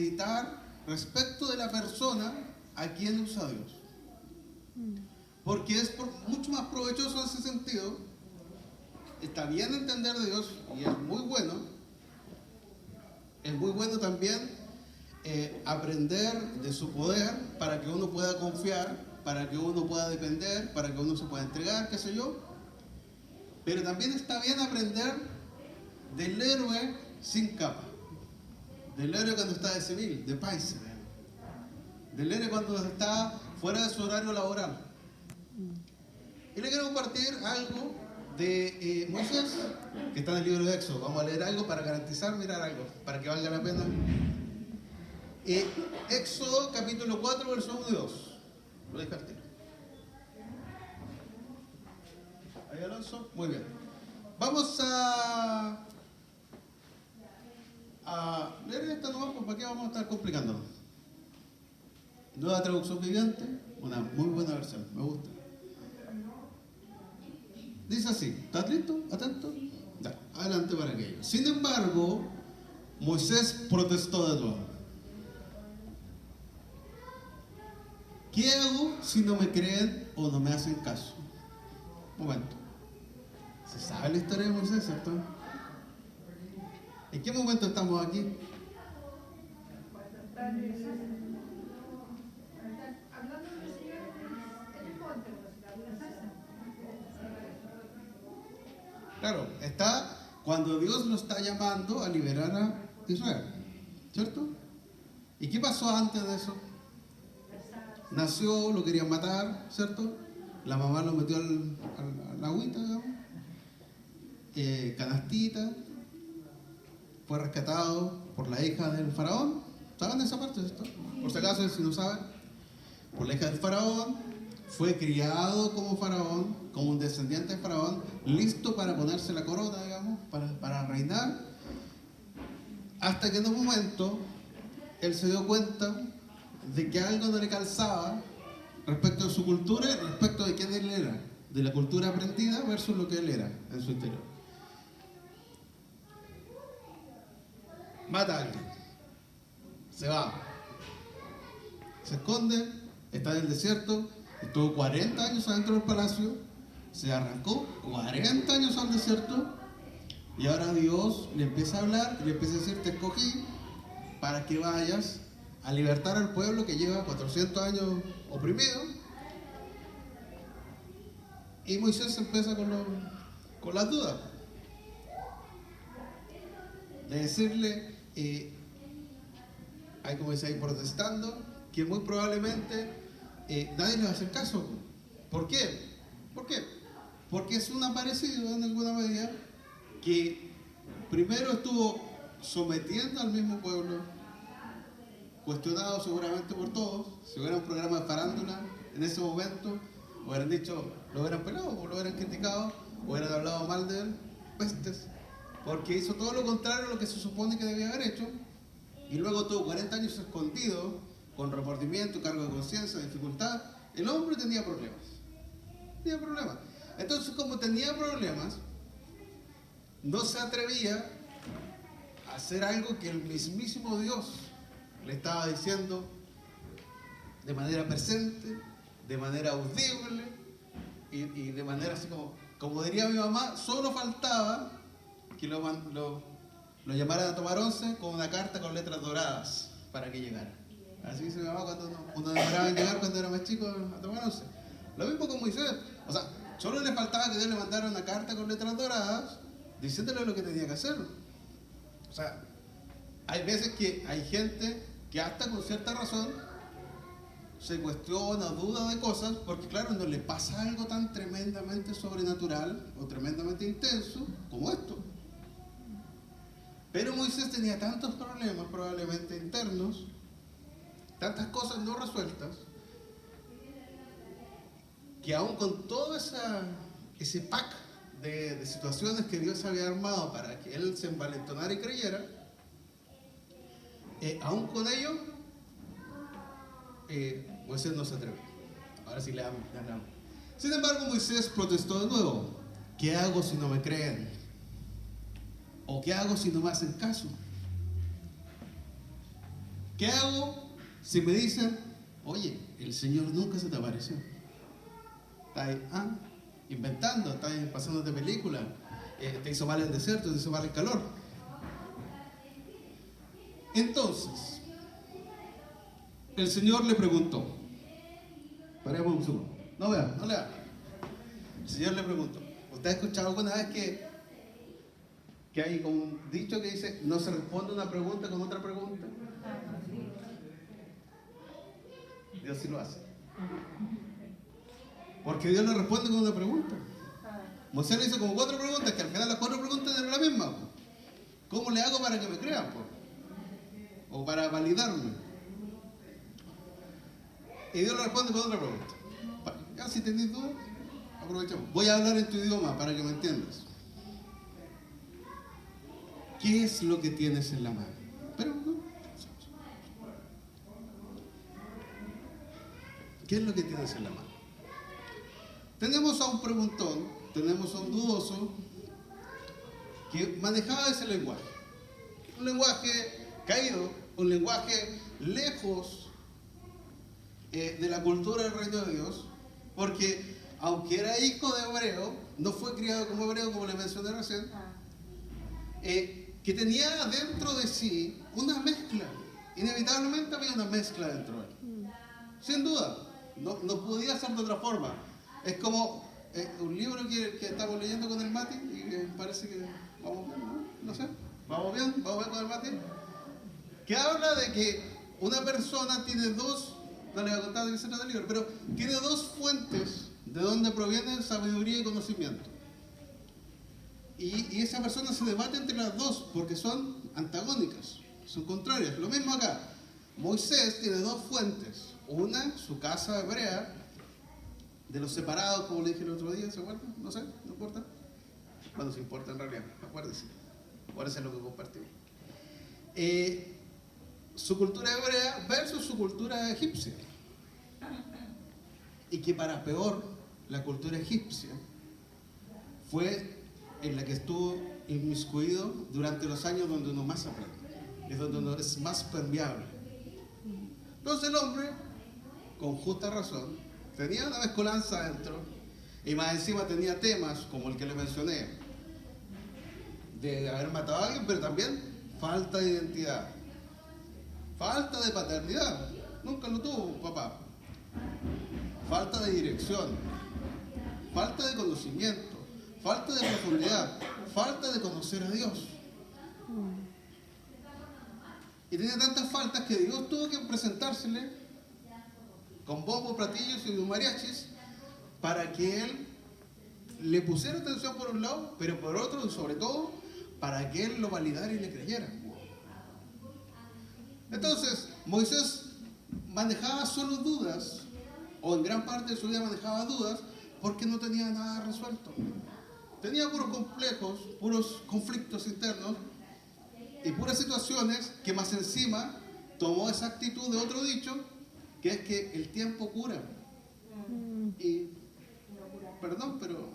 meditar respecto de la persona a quien usa Dios. Porque es mucho más provechoso en ese sentido. Está bien entender de Dios y es muy bueno. Es muy bueno también aprender de su poder para que uno pueda confiar, para que uno pueda depender, para que uno se pueda entregar, qué sé yo. Pero también está bien aprender del héroe sin capa, del héroe cuando está de civil, de paisa, del héroe cuando está fuera de su horario laboral. Y le quiero compartir algo de Moisés, que está en el libro de Éxodo. Vamos a leer algo para garantizar, mirar algo, para que valga la pena. Éxodo capítulo 4, verso 1 y 2. Lo dejo al tiro. ¿Ahí, Alonso? Muy bien. Vamos a leer esta nomás, pues, ¿para qué vamos a estar complicándonos? Nueva traducción viviente, una muy buena versión, me gusta. Dice así, ¿estás listo? ¿Atento? Ya, adelante para aquello. Sin embargo, Moisés protestó de nuevo. ¿Qué hago si no me creen o no me hacen caso? Un momento. ¿Se sabe la historia de Moisés, cierto? ¿En qué momento estamos aquí? Claro, está cuando Dios lo está llamando a liberar a Israel, ¿cierto? ¿Y qué pasó antes de eso? Nació, lo querían matar, ¿cierto? La mamá lo metió al agüita, digamos. Canastita. Fue rescatado por la hija del faraón. ¿Saben esa parte, cierto? Por si acaso, si no saben. Por la hija del faraón. Fue criado como faraón, como un descendiente de faraón, listo para ponerse la corona, digamos, para reinar. Hasta que en un momento él se dio cuenta de que algo no le calzaba respecto de su cultura y respecto de quién él era, de la cultura aprendida versus lo que él era en su interior. Mata a alguien, se va, se esconde, está en el desierto, estuvo 40 años adentro del palacio, se arrancó 40 años al desierto y ahora Dios le empieza a hablar y le empieza a decir: te escogí para que vayas a libertar al pueblo que lleva 400 años oprimido. Y Moisés empieza con las dudas de decirle, hay como dice ahí, protestando, que muy probablemente nadie le va a hacer caso. ¿Por qué? ¿Por qué? Porque es un aparecido en alguna medida que primero estuvo sometiendo al mismo pueblo, cuestionado seguramente por todos. Si hubiera un programa de farándula en ese momento, hubieran dicho, lo hubieran pelado, o lo hubieran criticado, hubieran hablado mal de él, pestes, porque hizo todo lo contrario a lo que se supone que debía haber hecho, y luego tuvo 40 años escondido, con remordimiento, cargo de conciencia, dificultad. El hombre tenía problemas. Entonces, como tenía problemas, no se atrevía a hacer algo que el mismísimo Dios le estaba diciendo de manera presente, de manera audible y de manera así como diría mi mamá, solo faltaba que lo llamaran a tomar once con una carta con letras doradas para que llegara. Así dice mi mamá cuando uno demoraba en llegar cuando era más chico a tomar once. Lo mismo con Moisés. O sea, solo le faltaba que Dios le mandara una carta con letras doradas diciéndole lo que tenía que hacer. O sea, hay veces que hay gente que hasta con cierta razón se cuestiona, duda de cosas, porque claro, no le pasa algo tan tremendamente sobrenatural o tremendamente intenso como esto. Pero Moisés tenía tantos problemas probablemente internos, tantas cosas no resueltas, que aún con todo ese pack de situaciones que Dios había armado para que él se envalentonara y creyera, aún con ello, Moisés no se atrevió. Ahora sí le hablamos. Sin embargo, Moisés protestó de nuevo. ¿Qué hago si no me creen? ¿O qué hago si no me hacen caso? ¿Qué hago si me dicen, oye, el Señor nunca se te apareció? Estás ahí, inventando, estás pasándote película, te hizo mal el desierto, te hizo mal el calor. Entonces, el Señor le preguntó, paremos un segundo, no lea. El Señor le preguntó, ¿usted ha escuchado alguna vez que hay un dicho que dice, no se responde una pregunta con otra pregunta? Dios sí lo hace. Porque Dios le responde con una pregunta. Moisés le hizo como 4 preguntas, que al final las 4 preguntas eran la misma. ¿Cómo le hago para que me crean? O para validarme. Y Dios le responde con otra pregunta. Ya, si tenéis dudas, aprovechamos. Voy a hablar en tu idioma para que me entiendas. ¿Qué es lo que tienes en la mano? ¿Qué es lo que tienes en la mano? Tenemos a un preguntón, tenemos a un dudoso que manejaba ese lenguaje. Un lenguaje caído, un lenguaje lejos de la cultura del reino de Dios, porque aunque era hijo de hebreo, no fue criado como hebreo, como le mencioné recién, que tenía dentro de sí una mezcla. Inevitablemente había una mezcla dentro de él. Sin duda, no podía ser de otra forma. Es como un libro que estamos leyendo con el Mati, y parece que vamos bien, ¿no? No sé, vamos bien con el Mati, que habla de que una persona tiene dos, no le voy a contar de qué se trata el libro, pero tiene 2 fuentes de donde proviene sabiduría y conocimiento. Y esa persona se debate entre las dos porque son antagónicas, son contrarias. Lo mismo acá. Moisés tiene 2 fuentes. Una, su casa hebrea, de los separados, como le dije el otro día, ¿se acuerdan? No sé, no importa. Bueno, sí importa en realidad, acuérdense. Acuérdense lo que compartimos. Su cultura hebrea versus su cultura egipcia. Y que para peor, la cultura egipcia fue en la que estuvo inmiscuido durante los años donde uno más aprende, es donde uno es más permeable. Entonces el hombre, con justa razón, tenía una mezcolanza dentro, y más encima tenía temas como el que le mencioné, de haber matado a alguien, pero también falta de identidad, falta de paternidad, nunca lo tuvo papá, falta de dirección, falta de conocimiento, falta de profundidad, falta de conocer a Dios. Y tenía tantas faltas que Dios tuvo que presentársele con bombos, platillos y mariachis para que él le pusiera atención por un lado, pero por otro, y sobre todo, para que él lo validara y le creyera. Entonces, Moisés manejaba solo dudas, o en gran parte de su vida manejaba dudas, porque no tenía nada resuelto. Tenía puros complejos, puros conflictos internos y puras situaciones que más encima tomó esa actitud de otro dicho, que es que el tiempo cura. Y, perdón, pero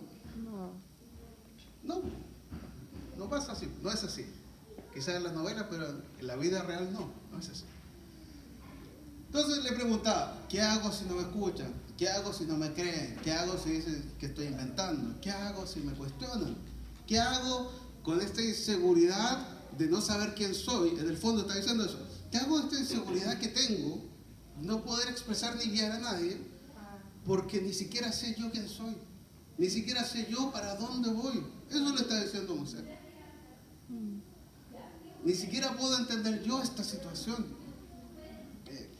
no pasa así, no es así. Quizás en las novelas, pero en la vida real no es así. Entonces le preguntaba, ¿qué hago si no me escuchan? ¿Qué hago si no me creen? ¿Qué hago si dicen que estoy inventando? ¿Qué hago si me cuestionan? ¿Qué hago con esta inseguridad de no saber quién soy? En el fondo está diciendo eso. ¿Qué hago con esta inseguridad que tengo? No poder expresar ni guiar a nadie, porque ni siquiera sé yo quién soy. Ni siquiera sé yo para dónde voy. Eso le está diciendo Moisés. Ni siquiera puedo entender yo esta situación.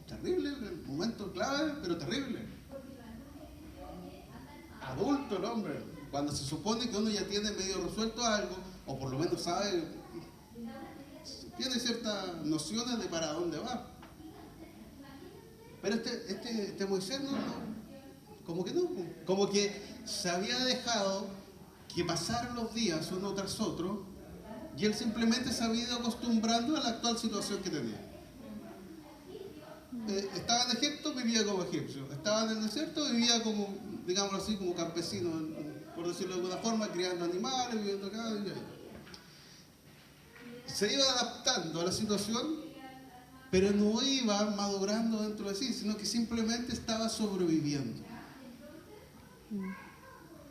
Terrible, el momento clave, pero terrible. Adulto el hombre, cuando se supone que uno ya tiene medio resuelto algo, o por lo menos sabe, tiene ciertas nociones de para dónde va. Pero este Moisés como que se había dejado que pasaran los días uno tras otro, y él simplemente se había ido acostumbrando a la actual situación que tenía. Estaba en Egipto, vivía como egipcio. Estaba en el desierto, vivía como, digámoslo así, como campesino, por decirlo de alguna forma, criando animales, viviendo acá y allá. Se iba adaptando a la situación, pero no iba madurando dentro de sí, sino que simplemente estaba sobreviviendo.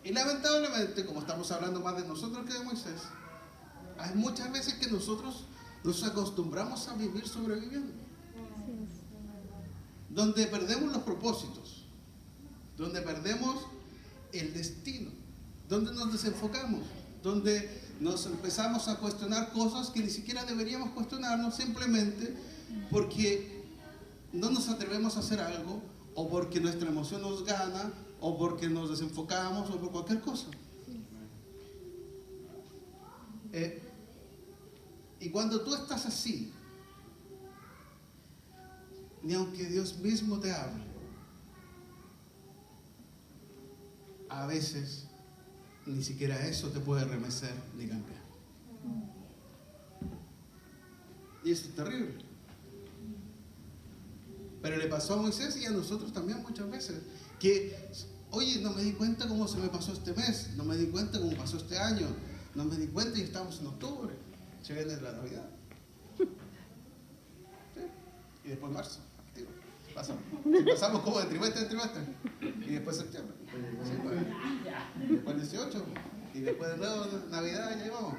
Y lamentablemente, como estamos hablando más de nosotros que de Moisés, hay muchas veces que nosotros nos acostumbramos a vivir sobreviviendo, donde perdemos los propósitos, donde perdemos el destino, donde nos desenfocamos, donde nos empezamos a cuestionar cosas que ni siquiera deberíamos cuestionarnos, simplemente porque no nos atrevemos a hacer algo, o porque nuestra emoción nos gana, o porque nos desenfocamos, o por cualquier cosa. Y cuando tú estás así, ni aunque Dios mismo te hable, a veces ni siquiera eso te puede remecer ni cambiar. Y eso es terrible. Pero le pasó a Moisés y a nosotros también muchas veces. Que, oye, no me di cuenta cómo se me pasó este mes, no me di cuenta cómo pasó este año, no me di cuenta y estamos en octubre. Se viene la Navidad. ¿Sí? Y después marzo. Activo. Pasamos como de trimestre en trimestre. Y después septiembre. Sí, pues. Y después 18. Y después de nuevo Navidad ya vamos.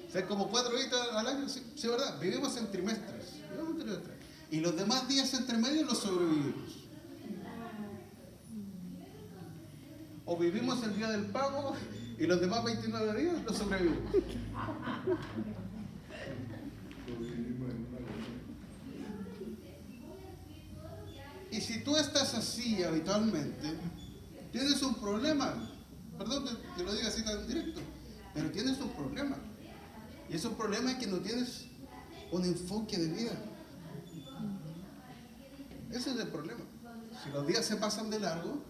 O sea, como 4 días al año. Sí, sí, verdad. Vivimos en trimestres. Y los demás días entre medio los sobrevivimos. O vivimos el día del pago y los demás 29 días los sobrevivimos. Y si tú estás así habitualmente, tienes un problema. Perdón que lo diga así tan directo, pero tienes un problema. Y ese problema es que no tienes un enfoque de vida. Ese es el problema. Si los días se pasan de largo,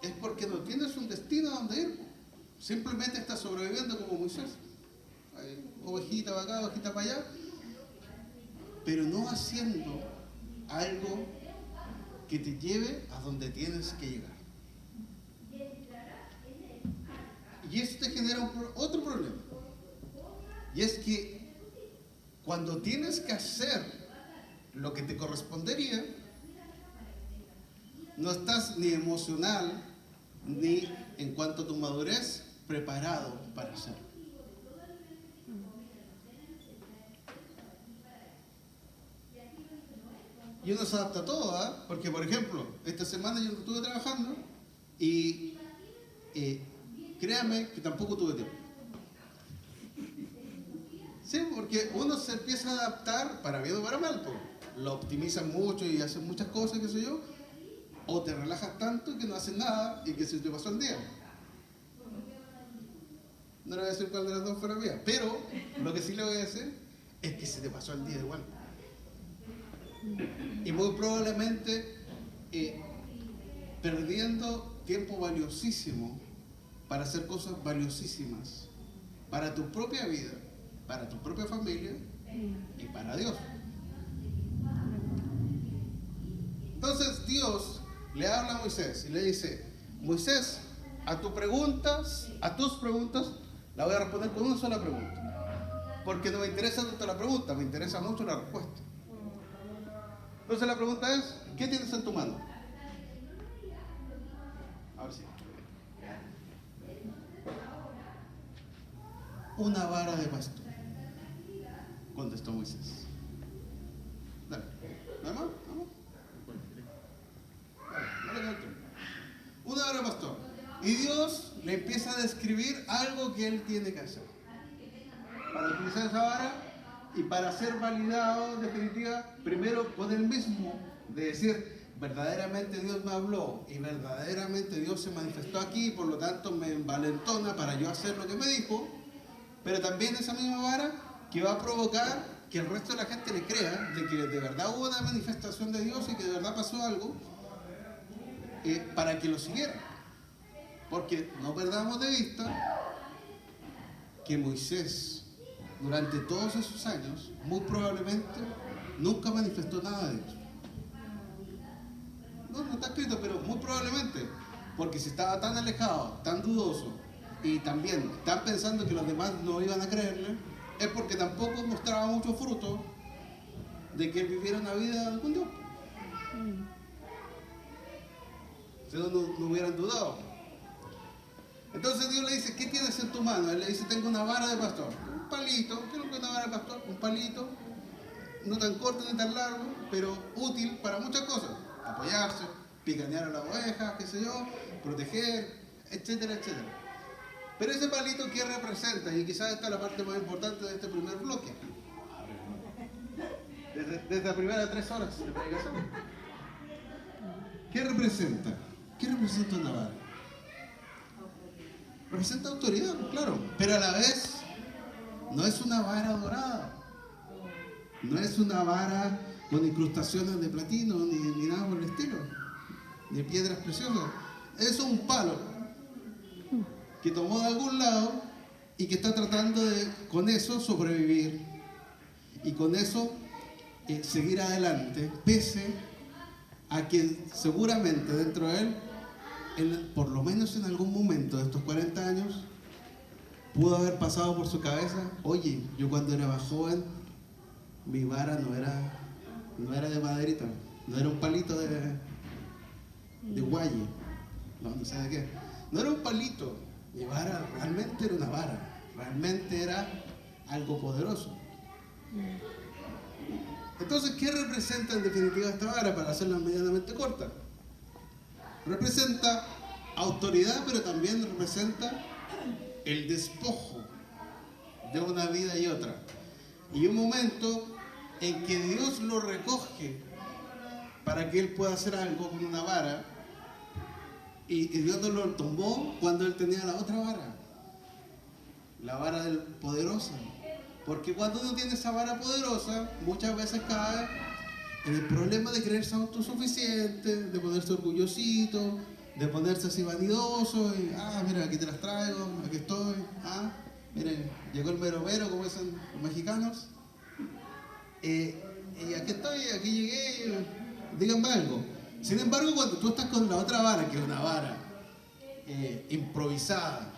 es porque no tienes un destino a donde ir. Simplemente estás sobreviviendo como Moisés. Ovejita para acá, ovejita para allá. Pero no haciendo algo que te lleve a donde tienes que llegar. Y eso te genera otro problema. Y es que cuando tienes que hacer lo que te correspondería, no estás ni emocional ni en cuanto a tu madurez preparado para hacerlo. Y uno se adapta a todo, ¿eh? Porque por ejemplo, esta semana yo estuve trabajando y créame que tampoco tuve tiempo. Sí, porque uno se empieza a adaptar para bien o para mal, pues. Lo optimizan mucho y hacen muchas cosas, qué sé yo, o te relajas tanto que no haces nada y que se te pasó el día. No le voy a decir cuál de las dos fuera mía, pero lo que sí le voy a decir es que se te pasó el día igual. Y muy probablemente perdiendo tiempo valiosísimo para hacer cosas valiosísimas para tu propia vida, para tu propia familia y para Dios. Entonces Dios le habla a Moisés y le dice: Moisés, a tus preguntas, la voy a responder con una sola pregunta, porque no me interesa tanto la pregunta, me interesa mucho la respuesta. Entonces la pregunta es: ¿qué tienes en tu mano? A ver si. Una vara de pastor, contestó Moisés. Dale, ¿nada más? Dale, una vara de pastor. Y Dios le empieza a describir algo que él tiene que hacer para utilizar esa vara y para ser validado en definitiva, primero con él mismo, de decir: verdaderamente Dios me habló y verdaderamente Dios se manifestó aquí, y por lo tanto me envalentona para yo hacer lo que me dijo. Pero también esa misma vara que va a provocar que el resto de la gente le crea de que de verdad hubo una manifestación de Dios y que de verdad pasó algo, para que lo siguieran. Porque no perdamos de vista que Moisés, durante todos esos años, muy probablemente nunca manifestó nada de Dios. No está escrito, pero muy probablemente, porque si estaba tan alejado, tan dudoso, y también tan pensando que los demás no iban a creerle, es porque tampoco mostraba mucho fruto de que él viviera una vida con Dios. Si no hubieran dudado. Entonces Dios le dice, ¿qué tienes en tu mano? Él le dice, tengo una vara de pastor. Un palito, creo que una vara de pastor, un palito, no tan corto ni tan largo, pero útil para muchas cosas. Apoyarse, picanear a la oveja, qué sé yo, proteger, etcétera, etcétera. Pero ese palito, ¿qué representa? Y quizás esta es la parte más importante de este primer bloque. Desde las primeras 3 horas de predicación. ¿Qué representa? ¿Qué representa una vara? Representa autoridad, claro, pero a la vez no es una vara dorada, no es una vara con incrustaciones de platino ni nada por el estilo, ni piedras preciosas. Es un palo que tomó de algún lado y que está tratando de con eso sobrevivir y con eso seguir adelante, pese a que seguramente dentro de él, por lo menos en algún momento de estos 40 años, pudo haber pasado por su cabeza, oye, yo cuando era más joven, mi vara no era de maderita, no era un palito de guaye, no sé de qué, no era un palito, mi vara realmente era una vara, realmente era algo poderoso. Entonces, ¿qué representa en definitiva esta vara para hacerla medianamente corta? Representa autoridad, pero también representa el despojo de una vida y otra. Y un momento en que Dios lo recoge para que él pueda hacer algo con una vara, y Dios no lo tomó cuando él tenía la otra vara, la vara del poderosa. Porque cuando uno tiene esa vara poderosa, muchas veces cae en el problema de creerse autosuficiente, de ponerse orgullosito, de ponerse así vanidoso, y mira, aquí te las traigo, aquí estoy, miren, llegó el mero mero, como dicen los mexicanos, y aquí estoy, aquí llegué, díganme algo. Sin embargo, cuando tú estás con la otra vara, que es una vara improvisada,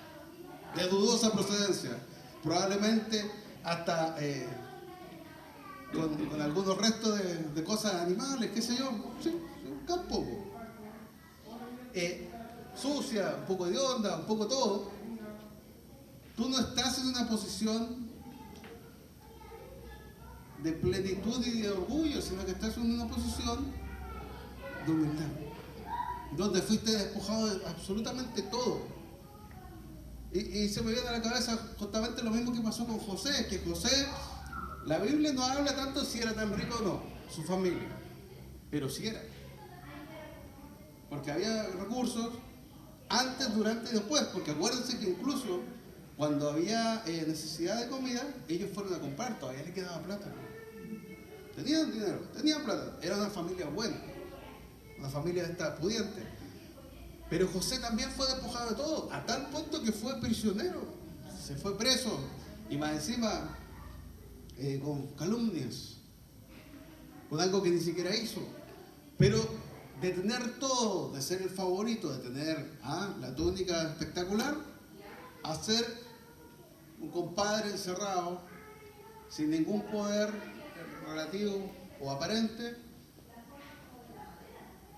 de dudosa procedencia, probablemente hasta con algunos restos de cosas animales, qué sé yo, sí, un campo, sucia, un poco de onda, un poco todo, tú no estás en una posición de plenitud y de orgullo, sino que estás en una posición de humildad, donde fuiste despojado de absolutamente todo. Y se me viene a la cabeza justamente lo mismo que pasó con José, que José, la Biblia no habla tanto si era tan rico o no, su familia, pero sí era. Porque había recursos antes, durante y después, porque acuérdense que incluso cuando había necesidad de comida, ellos fueron a comprar, todavía les quedaba plata. Tenían dinero, tenían plata, era una familia buena, una familia pudiente. Pero José también fue despojado de todo, a tal punto que fue prisionero, se fue preso, y más encima con calumnias, con algo que ni siquiera hizo. Pero de tener todo, de ser el favorito, de tener la túnica espectacular, a ser un compadre encerrado, sin ningún poder relativo o aparente,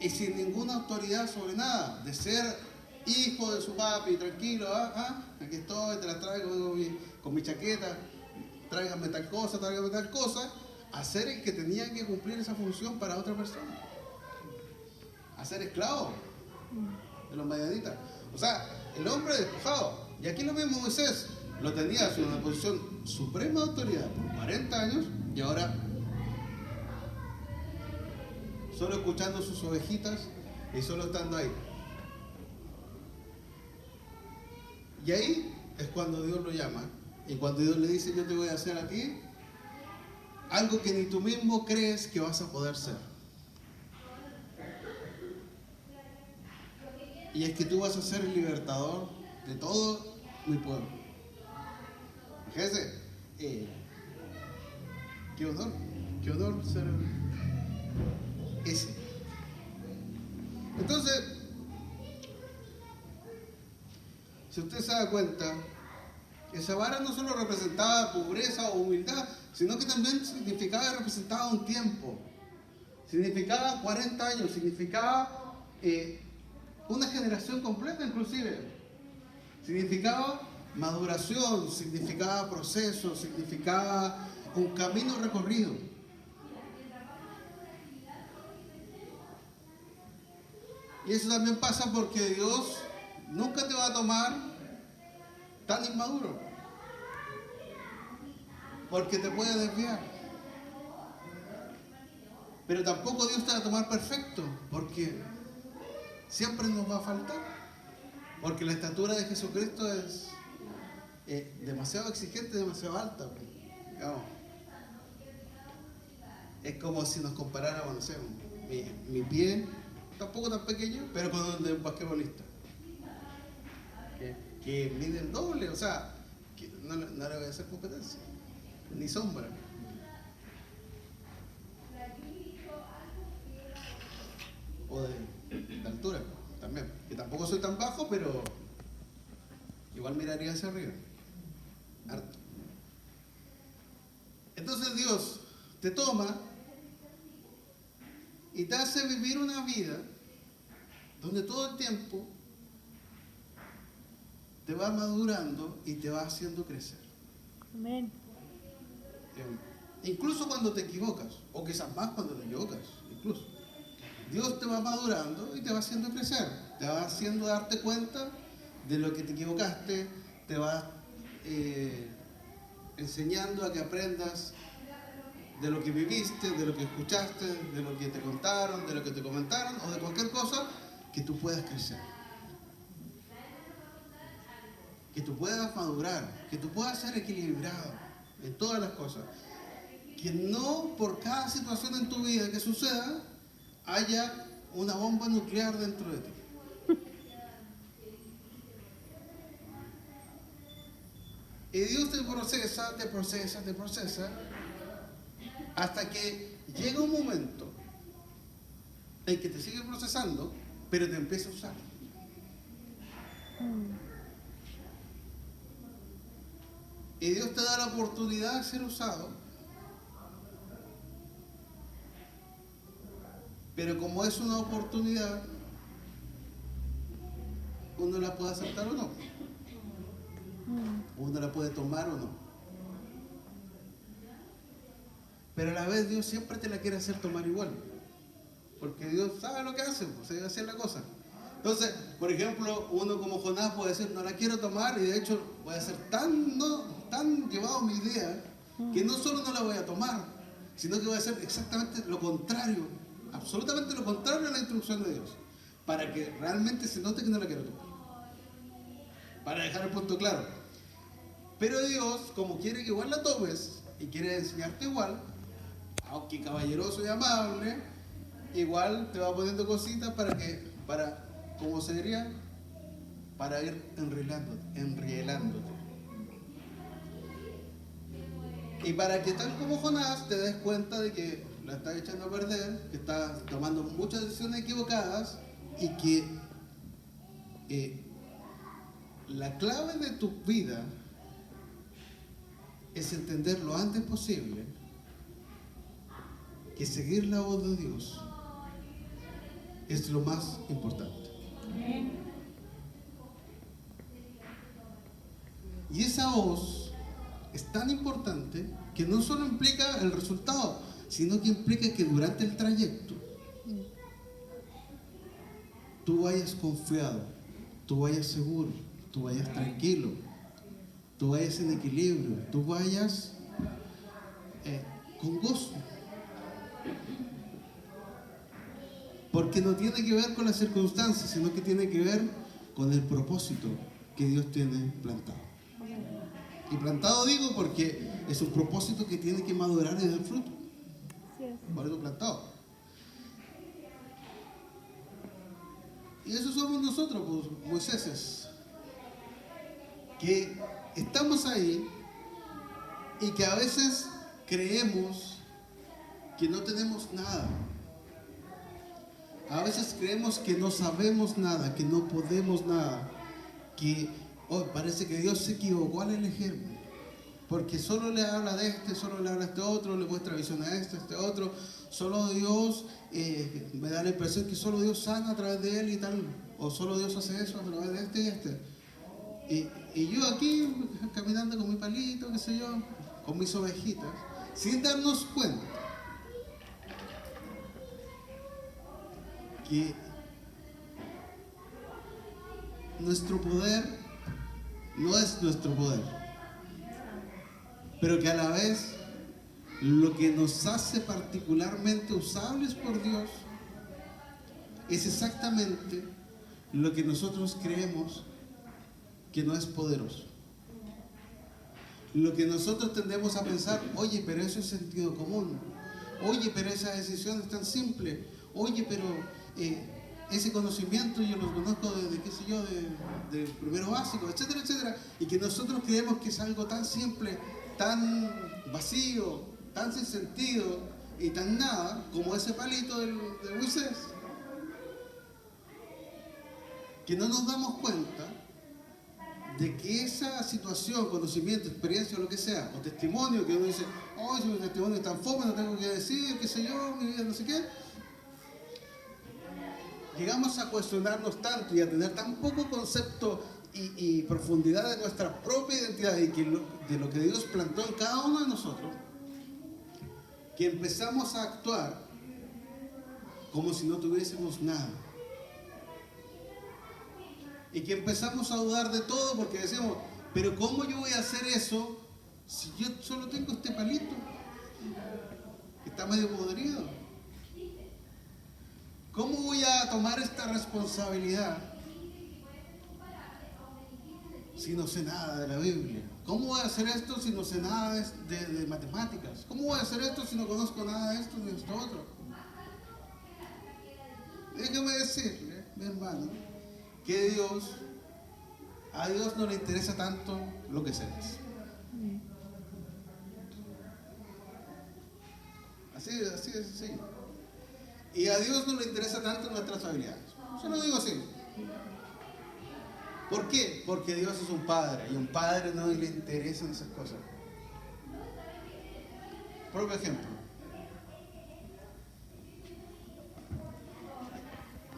y sin ninguna autoridad sobre nada, de ser hijo de su papi, tranquilo, aquí estoy, te la traigo con mi chaqueta, tráigame tal cosa, a ser el que tenía que cumplir esa función para otra persona, a ser esclavo de los madianitas. O sea, el hombre despojado. Y aquí lo mismo Moisés, lo tenía en una posición suprema de autoridad por 40 años, y ahora solo escuchando sus ovejitas y solo estando ahí. Y ahí es cuando Dios lo llama, y cuando Dios le dice, yo te voy a hacer a ti algo que ni tú mismo crees que vas a poder ser. Y es que tú vas a ser el libertador de todo mi pueblo. Fíjense, qué honor ser ese. Entonces, si usted se da cuenta, esa vara no solo representaba pobreza o humildad, sino que también significaba y representaba un tiempo. Significaba 40 años, significaba una generación completa inclusive. Significaba maduración, significaba proceso, significaba un camino recorrido. Y eso también pasa porque Dios nunca te va a tomar tan inmaduro, porque te puede desviar. Pero tampoco Dios te va a tomar perfecto, porque siempre nos va a faltar. Porque la estatura de Jesucristo es demasiado exigente, demasiado alta. Digamos. Es como si nos comparáramos, no sé, mi pie, tampoco tan pequeño, pero con el de un basquetbolista. Que mide el doble, o sea, que no le voy a hacer competencia, ni sombra. O de altura también, que tampoco soy tan bajo, pero igual miraría hacia arriba, harto. Entonces Dios te toma y te hace vivir una vida donde todo el tiempo te va madurando y te va haciendo crecer. Amén. Incluso cuando te equivocas, o quizás más cuando te equivocas, incluso. Dios te va madurando y te va haciendo crecer, te va haciendo darte cuenta de lo que te equivocaste, te va enseñando a que aprendas de lo que viviste, de lo que escuchaste, de lo que te contaron, de lo que te comentaron, o de cualquier cosa que tú puedas crecer. Que tú puedas madurar, que tú puedas ser equilibrado en todas las cosas. Que no por cada situación en tu vida que suceda haya una bomba nuclear dentro de ti. Y Dios te procesa, hasta que llega un momento en que te sigue procesando, pero te empieza a usar. Y Dios te da la oportunidad de ser usado, pero como es una oportunidad, uno la puede aceptar o no. Uno la puede tomar o no. Pero a la vez Dios siempre te la quiere hacer tomar igual. Porque Dios sabe lo que hace, pues se debe hacer la cosa. Entonces, por ejemplo, uno como Jonás puede decir, no la quiero tomar, y de hecho voy a ser tan llevado a mi idea, que no solo no la voy a tomar, sino que voy a hacer exactamente lo contrario, absolutamente lo contrario a la instrucción de Dios, para que realmente se note que no la quiero tomar. Para dejar el punto claro. Pero Dios, como quiere que igual la tomes, y quiere enseñarte igual, aunque caballeroso y amable, igual te va poniendo cositas ¿cómo se diría? Para ir enrielándote. Y para que tal como Jonás te des cuenta de que la estás echando a perder, que estás tomando muchas decisiones equivocadas y que la clave de tu vida es entender lo antes posible que seguir la voz de Dios es lo más importante. Y esa voz es tan importante que no solo implica el resultado, sino que implica que durante el trayecto tú vayas confiado, tú vayas seguro, tú vayas tranquilo, tú vayas en equilibrio, tú vayas con gozo. Porque no tiene que ver con las circunstancias, sino que tiene que ver con el propósito que Dios tiene plantado. Y plantado digo porque es un propósito que tiene que madurar y dar fruto. Por eso plantado. Y eso somos nosotros, pues, Moiséses, que estamos ahí y que a veces creemos que no tenemos nada. A veces creemos que no sabemos nada, que no podemos nada, que parece que Dios se equivocó al elegirme. porque solo le habla de este, solo le habla a este otro, le muestra visión a este otro. Solo Dios, me da la impresión que solo Dios sana a través de él y tal, o solo Dios hace eso a través de este y este. Y yo aquí caminando con mi palito, qué sé yo, con mis ovejitas, sin darnos cuenta que nuestro poder no es nuestro poder, pero que a la vez lo que nos hace particularmente usables por Dios es exactamente lo que nosotros creemos que no es poderoso. Lo que nosotros tendemos a pensar, oye, pero eso es sentido común. Oye, pero esa decisión es tan simple. Oye, pero ese conocimiento yo lo conozco de qué sé yo, de primero básico, etcétera, etcétera. Y que nosotros creemos que es algo tan simple, tan vacío, tan sin sentido y tan nada como ese palito de Moisés. Que no nos damos cuenta de que esa situación, conocimiento, experiencia o lo que sea, o testimonio, que uno dice, oh, si mi testimonio es tan fome, no tengo que decir, qué sé yo, mi vida no sé qué. Llegamos a cuestionarnos tanto y a tener tan poco concepto y profundidad de nuestra propia identidad y de lo que Dios plantó en cada uno de nosotros, que empezamos a actuar como si no tuviésemos nada. Y que empezamos a dudar de todo porque decimos, pero ¿cómo yo voy a hacer eso si yo solo tengo este palito? Que está medio podrido. ¿Cómo voy a tomar esta responsabilidad si no sé nada de la Biblia? ¿Cómo voy a hacer esto si no sé nada de matemáticas? ¿Cómo voy a hacer esto si no conozco nada de esto ni de esto otro? Déjame decirle, mi hermano, que a Dios no le interesa tanto lo que sepas. Así es sencillo. Y a Dios no le interesa tanto nuestras habilidades. Yo lo digo así. ¿Por qué? Porque Dios es un padre y a un padre no le interesan esas cosas. Propio ejemplo.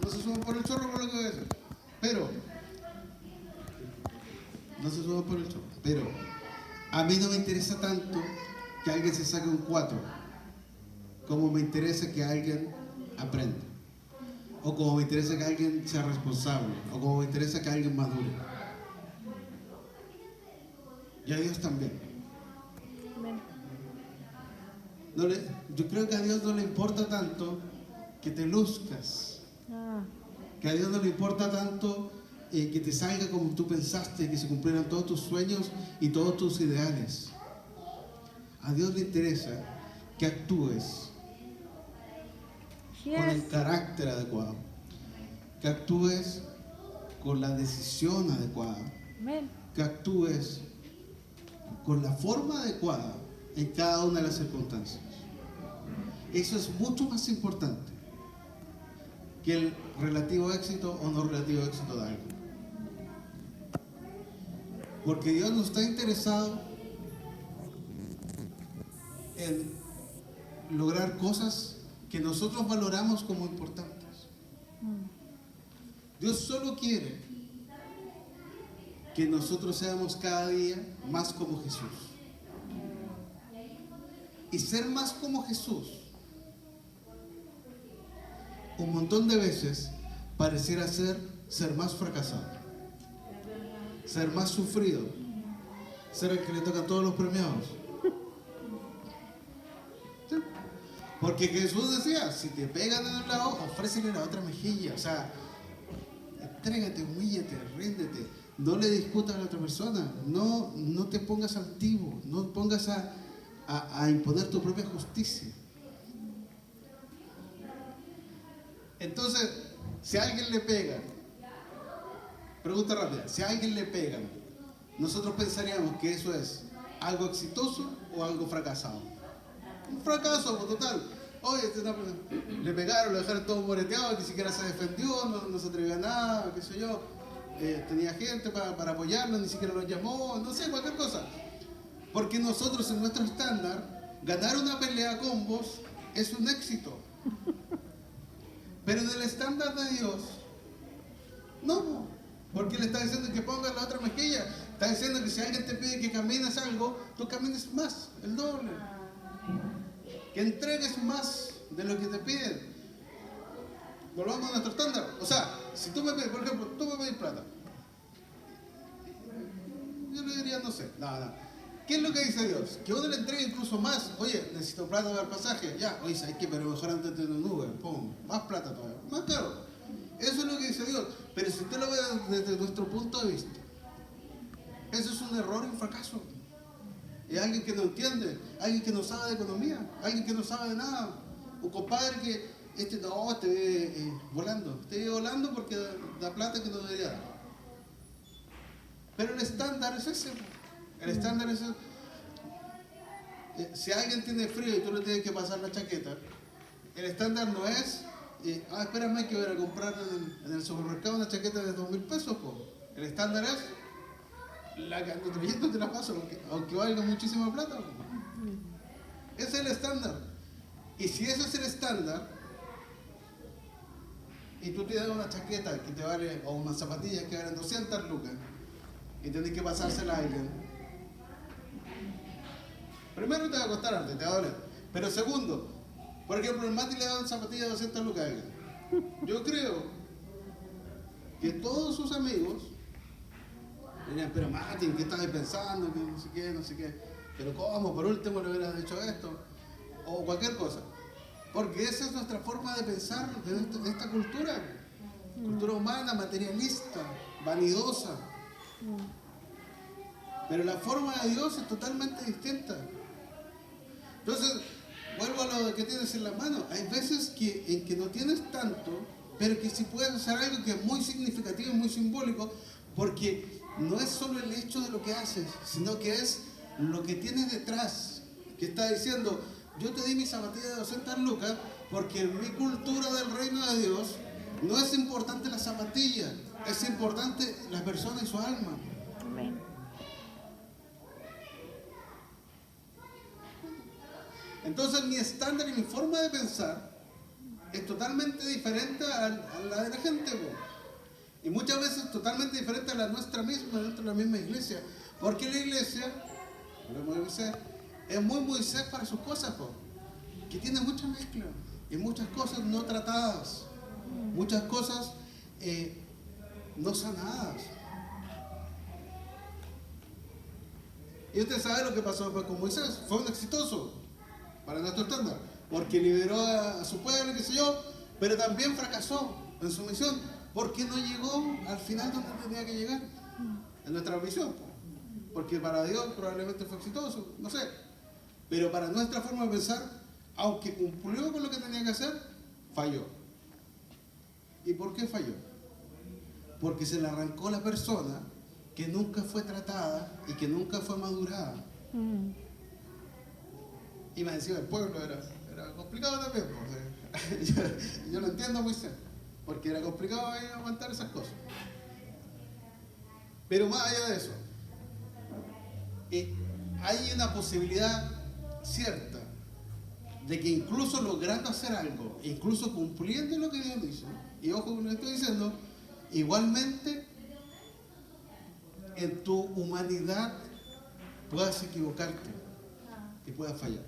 No se suban por el chorro por lo que voy a decir. No se suban por el chorro. Pero a mí no me interesa tanto que alguien se saque un 4 como me interesa que alguien aprenda. O como me interesa que alguien sea responsable. O como me interesa que alguien madure. Y a Dios también. Yo creo que a Dios no le importa tanto que te luzcas. Que a Dios no le importa tanto que te salga como tú pensaste, que se cumplieran todos tus sueños y todos tus ideales. A Dios le interesa que actúes con el carácter adecuado, que actúes con la decisión adecuada, que actúes con la forma adecuada en cada una de las circunstancias. Eso es mucho más importante que el relativo éxito o no relativo éxito de algo. Porque Dios no está interesado en lograr cosas que nosotros valoramos como importantes. Dios solo quiere que nosotros seamos cada día más como Jesús. Y ser más como Jesús, un montón de veces pareciera ser más fracasado, ser más sufrido, ser el que le tocan todos los premiados. ¿Sí? Porque Jesús decía, si te pegan en un lado, ofrécele la otra mejilla. O sea, entrégate, humíllate, ríndete, no le discutas a la otra persona, no te pongas altivo, no pongas a imponer tu propia justicia. Entonces, si a alguien le pegan, pregunta rápida, si a alguien le pegan, nosotros pensaríamos que eso es algo exitoso o algo fracasado. Un fracaso, total. Oye, le pegaron, lo dejaron todo moreteado, ni siquiera se defendió, no se atrevió a nada, qué sé yo. Tenía gente para apoyarlo, ni siquiera lo llamó, no sé, cualquier cosa. Porque nosotros en nuestro estándar, ganar una pelea a combos es un éxito. Pero en el estándar de Dios, no. Porque le está diciendo que pongas la otra mejilla. Está diciendo que si alguien te pide que camines algo, tú camines más, el doble. Que entregues más de lo que te piden. Volvamos a nuestro estándar. O sea, si tú me pides, por ejemplo, tú me pides plata. Yo le diría, no sé, nada. ¿Qué es lo que dice Dios? Que uno le entregue incluso más. Oye, necesito plata para el pasaje. Ya, oye, ¿sabes qué? Pero mejor antes de un Uber. Pum, más plata todavía. Más caro. Eso es lo que dice Dios. Pero si usted lo ve desde nuestro punto de vista, eso es un error y un fracaso. Y alguien que no entiende, alguien que no sabe de economía, alguien que no sabe de nada. Un compadre que te ve volando. Te ve volando porque da plata que no debería dar. Pero el estándar es ese. El estándar es ese. Si alguien tiene frío y tú le tienes que pasar la chaqueta, el estándar no es espérame que voy a comprar en el supermercado una chaqueta de 2.000 pesos. El estándar es la que ando trayendo te la paso, aunque valga muchísima plata. Ese es el estándar. Y si ese es el estándar, y tú tienes una chaqueta que te vale, o unas zapatillas que valen 200 lucas, y tienes que pasársela a alguien, primero te va a costar arte, te va a doler. Pero segundo, por ejemplo, el Mati le da zapatillas de 200 lucas a alguien. Yo creo que todos sus amigos dirían, pero Mati, ¿qué estás pensando? Que no sé qué, no sé qué. Pero ¿cómo? Por último le hubieras dicho esto. O cualquier cosa. Porque esa es nuestra forma de pensar de esta cultura. Cultura humana, materialista, vanidosa. Pero la forma de Dios es totalmente distinta. Entonces, vuelvo a lo que tienes en la mano. Hay veces en que no tienes tanto, pero que sí puedes hacer algo que es muy significativo, muy simbólico, porque no es solo el hecho de lo que haces, sino que es lo que tienes detrás, que está diciendo, yo te di mi zapatilla de 200 lucas, porque en mi cultura del reino de Dios no es importante la zapatilla, es importante la persona y su alma. Amén. Entonces mi estándar y mi forma de pensar es totalmente diferente a la de la gente, y muchas veces totalmente diferente a la nuestra misma, dentro de la misma iglesia, porque la iglesia, es muy Moisés para sus cosas, que tiene mucha mezcla y muchas cosas no tratadas, muchas cosas no sanadas. Y usted sabe lo que pasó con Moisés, fue un exitoso para nuestro estándar, porque liberó a su pueblo, qué sé yo, pero también fracasó en su misión, porque no llegó al final donde tenía que llegar, en nuestra misión, porque para Dios probablemente fue exitoso, no sé, pero para nuestra forma de pensar, aunque cumplió con lo que tenía que hacer, falló. ¿Y por qué falló? Porque se le arrancó la persona que nunca fue tratada y que nunca fue madurada. Y me decía, el pueblo era complicado también. Yo lo entiendo muy bien, porque era complicado ahí aguantar esas cosas. Pero más allá de eso, hay una posibilidad cierta de que incluso logrando hacer algo, incluso cumpliendo lo que Dios dice, y ojo con lo que estoy diciendo, igualmente en tu humanidad puedas equivocarte y puedas fallar.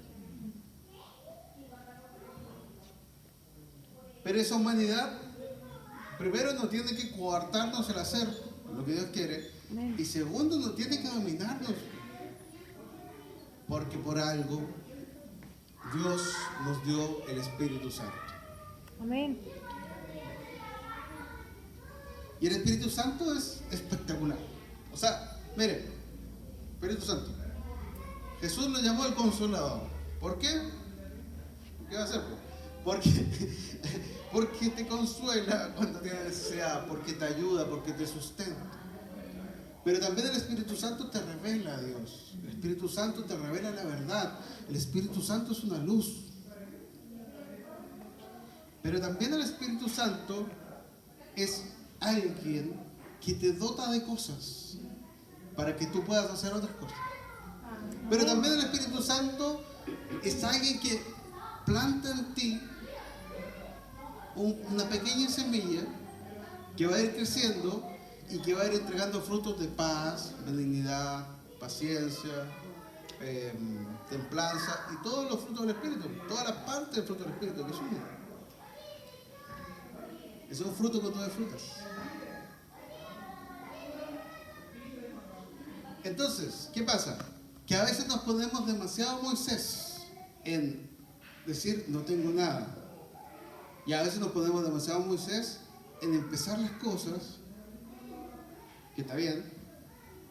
Pero esa humanidad, primero, no tiene que coartarnos el hacer lo que Dios quiere, y segundo, no tiene que dominarnos, porque por algo Dios nos dio el Espíritu Santo. Amén. Y el Espíritu Santo es espectacular. O sea, mire, Espíritu Santo, Jesús lo llamó el Consolador. ¿Por qué? ¿Qué va a hacer? Porque te consuela cuando tienes necesidad, porque te ayuda, porque te sustenta. Pero también el Espíritu Santo te revela a Dios. El Espíritu Santo te revela la verdad. El Espíritu Santo es una luz. Pero también el Espíritu Santo es alguien que te dota de cosas para que tú puedas hacer otras cosas. Pero también el Espíritu Santo es alguien que planta en ti una pequeña semilla que va a ir creciendo y que va a ir entregando frutos de paz, benignidad, paciencia, templanza y todos los frutos del Espíritu, todas las partes del fruto del Espíritu que son. Es un fruto que tú disfrutas. Entonces, ¿qué pasa? Que a veces nos ponemos demasiado Moisés en decir no tengo nada. Y a veces nos ponemos demasiado Moisés en empezar las cosas, que está bien,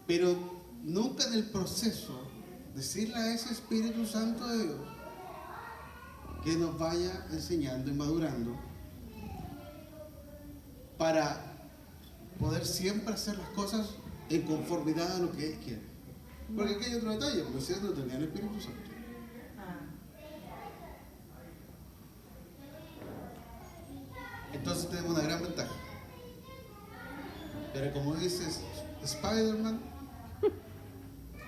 pero nunca en el proceso decirle a ese Espíritu Santo de Dios que nos vaya enseñando y madurando para poder siempre hacer las cosas en conformidad a lo que Él quiere. Porque aquí hay otro detalle, Moisés no tenía el Espíritu Santo. Entonces tenemos una gran ventaja. Pero como dice Spider-Man,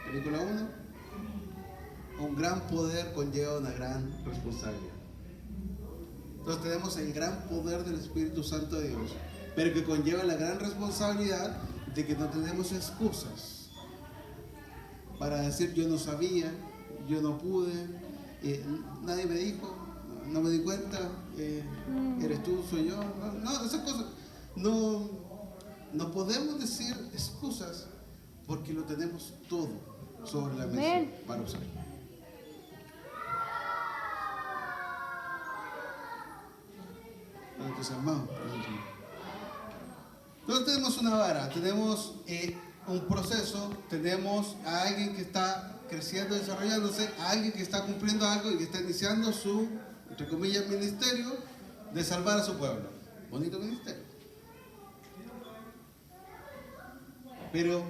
película 1, un gran poder conlleva una gran responsabilidad. Entonces tenemos el gran poder del Espíritu Santo de Dios, pero que conlleva la gran responsabilidad de que no tenemos excusas para decir yo no sabía, yo no pude, nadie me dijo, no me di cuenta, eres tú, soy yo. No, esas cosas. No podemos decir excusas porque lo tenemos todo sobre la mesa para usar. Entusiasmado. Entonces tenemos una vara, tenemos un proceso, tenemos a alguien que está creciendo, desarrollándose, a alguien que está cumpliendo algo y que está iniciando su, entre comillas, ministerio de salvar a su pueblo. Bonito ministerio. Pero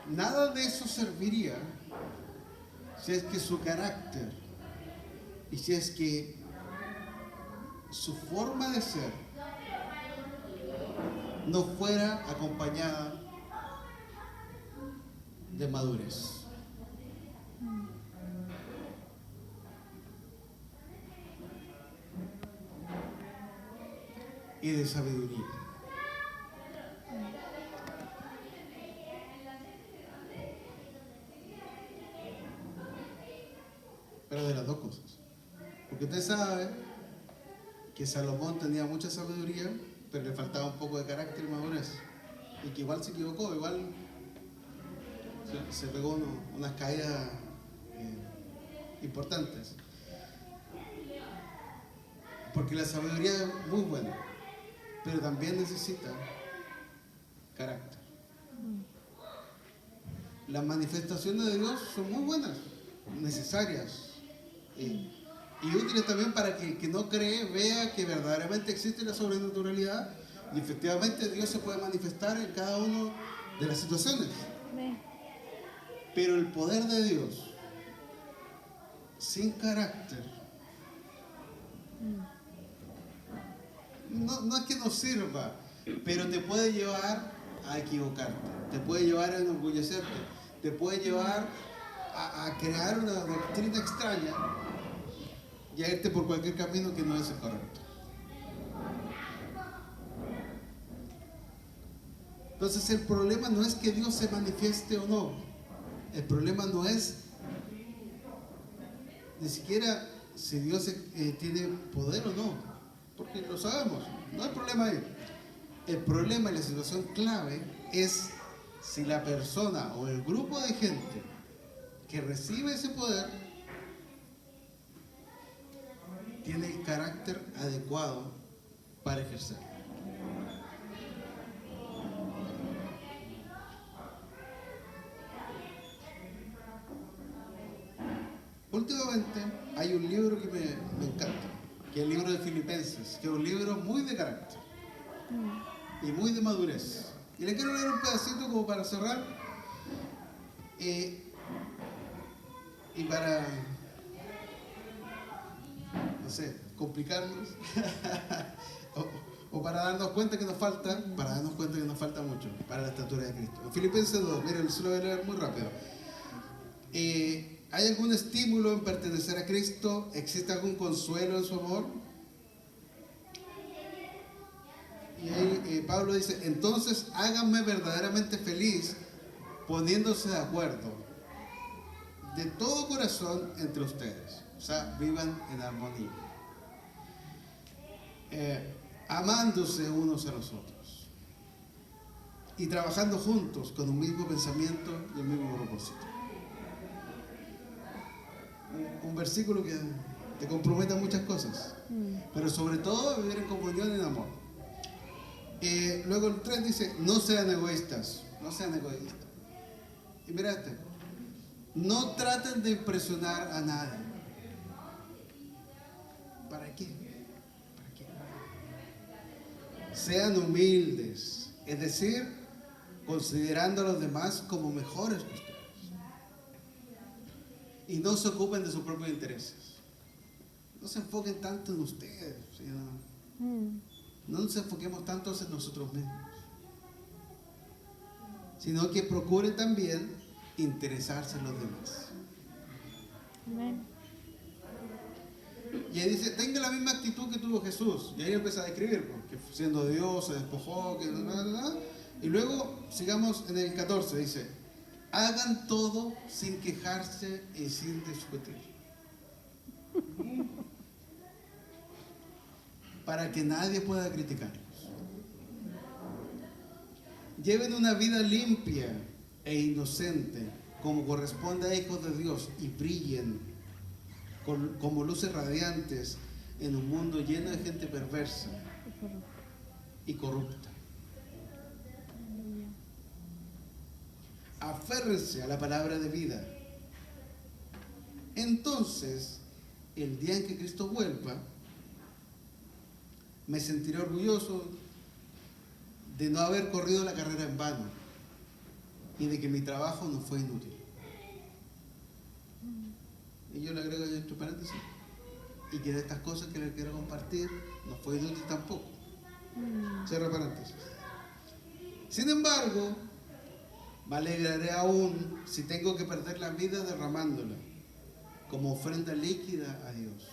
nada de eso serviría si es que su carácter y si es que su forma de ser no fuera acompañada de madurez. Y de sabiduría. Pero de las dos cosas. Porque usted sabe que Salomón tenía mucha sabiduría, pero le faltaba un poco de carácter y madurez. Y que igual se equivocó, igual se pegó unas caídas importantes. Porque la sabiduría es muy buena, pero también necesita carácter. Las manifestaciones de Dios son muy buenas, necesarias y útiles también para que el que no cree vea que verdaderamente existe la sobrenaturalidad y efectivamente Dios se puede manifestar en cada una de las situaciones. Pero el poder de Dios sin carácter no es que no sirva, pero te puede llevar a equivocarte, te puede llevar a enorgullecerte, te puede llevar a crear una doctrina extraña y a irte por cualquier camino que no es el correcto. Entonces el problema no es que Dios se manifieste o no, el problema no es ni siquiera si Dios tiene poder o no, porque lo sabemos, no hay problema ahí. El problema y la situación clave es si la persona o el grupo de gente que recibe ese poder tiene el carácter adecuado para ejercer. Últimamente hay un libro que me encanta, que es el libro de Filipenses, que es un libro muy de carácter y muy de madurez. Y le quiero leer un pedacito como para cerrar y para, no sé, complicarnos O para darnos cuenta que nos falta, mucho para la estatura de Cristo. En Filipenses 2, miren, se lo voy a leer muy rápido. ¿Hay algún estímulo en pertenecer a Cristo? ¿Existe algún consuelo en su amor? Y ahí Pablo dice, entonces háganme verdaderamente feliz poniéndose de acuerdo de todo corazón entre ustedes. O sea, vivan en armonía. Amándose unos a los otros. Y trabajando juntos con un mismo pensamiento y el mismo propósito. Un versículo que te compromete a muchas cosas. Pero sobre todo vivir en comunión y en amor. Luego el 3 dice, no sean egoístas. Y mira no traten de impresionar a nadie. ¿Para qué? Sean humildes, es decir, considerando a los demás como mejores que ustedes. Y no se ocupen de sus propios intereses. No se enfoquen tanto en ustedes, no nos enfoquemos tanto en nosotros mismos, sino que procuren también interesarse en los demás. Amén. Y ahí dice, tenga la misma actitud que tuvo Jesús. Y ahí empieza a describir, que siendo Dios se despojó, y luego sigamos en el 14, dice, hagan todo sin quejarse y sin discutir. Para que nadie pueda criticarlos. Lleven una vida limpia e inocente, como corresponde a hijos de Dios, y brillen como luces radiantes en un mundo lleno de gente perversa y corrupta. Aférrense a la palabra de vida. Entonces, el día en que Cristo vuelva, me sentiré orgulloso de no haber corrido la carrera en vano y de que mi trabajo no fue inútil. Y yo le agrego entre paréntesis, y que de estas cosas que les quiero compartir no fue inútil tampoco. Cierra paréntesis. Sin embargo, me alegraré aún si tengo que perder la vida derramándola como ofrenda líquida a Dios.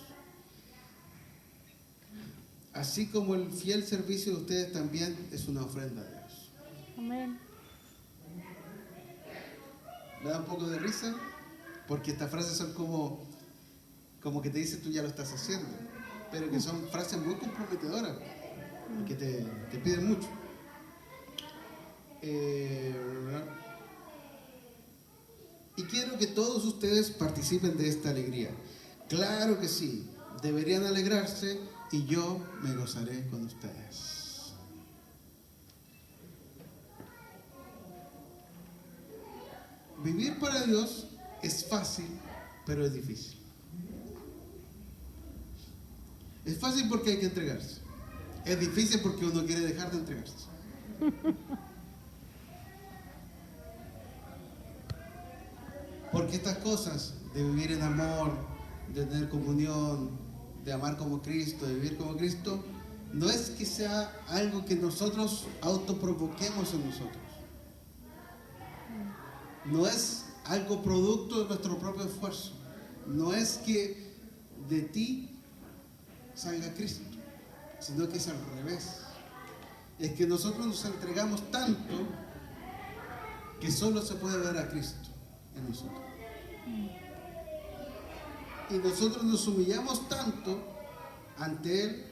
Así como el fiel servicio de ustedes también es una ofrenda a Dios. Amén. Me da un poco de risa porque estas frases son como que te dicen tú ya lo estás haciendo, pero que son frases muy comprometedoras y que te piden mucho. Y quiero que todos ustedes participen de esta alegría. Claro que sí, deberían alegrarse y yo me gozaré con ustedes. Vivir para Dios es fácil, pero es difícil. Es fácil porque hay que entregarse. Es difícil porque uno quiere dejar de entregarse. Porque estas cosas de vivir en amor, de tener comunión, de amar como Cristo, de vivir como Cristo, no es que sea algo que nosotros autoprovoquemos en nosotros. No es algo producto de nuestro propio esfuerzo. No es que de ti salga Cristo, sino que es al revés. Es que nosotros nos entregamos tanto que solo se puede ver a Cristo en nosotros. Y nosotros nos humillamos tanto ante Él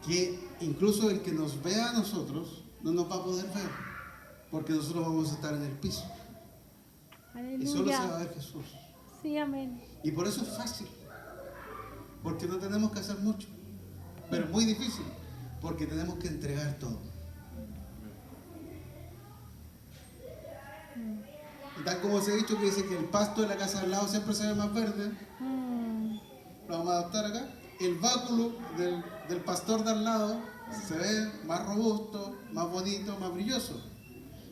que incluso el que nos vea a nosotros no nos va a poder ver, porque nosotros vamos a estar en el piso. Aleluya. Y solo se va a ver Jesús. Sí, amén. Y por eso es fácil, porque no tenemos que hacer mucho, pero es muy difícil, porque tenemos que entregar todo. Y tal como se ha dicho, que dice que el pasto de la casa al lado siempre se ve más verde, lo vamos a adaptar acá. El báculo del pastor de al lado se ve más robusto, más bonito, más brilloso.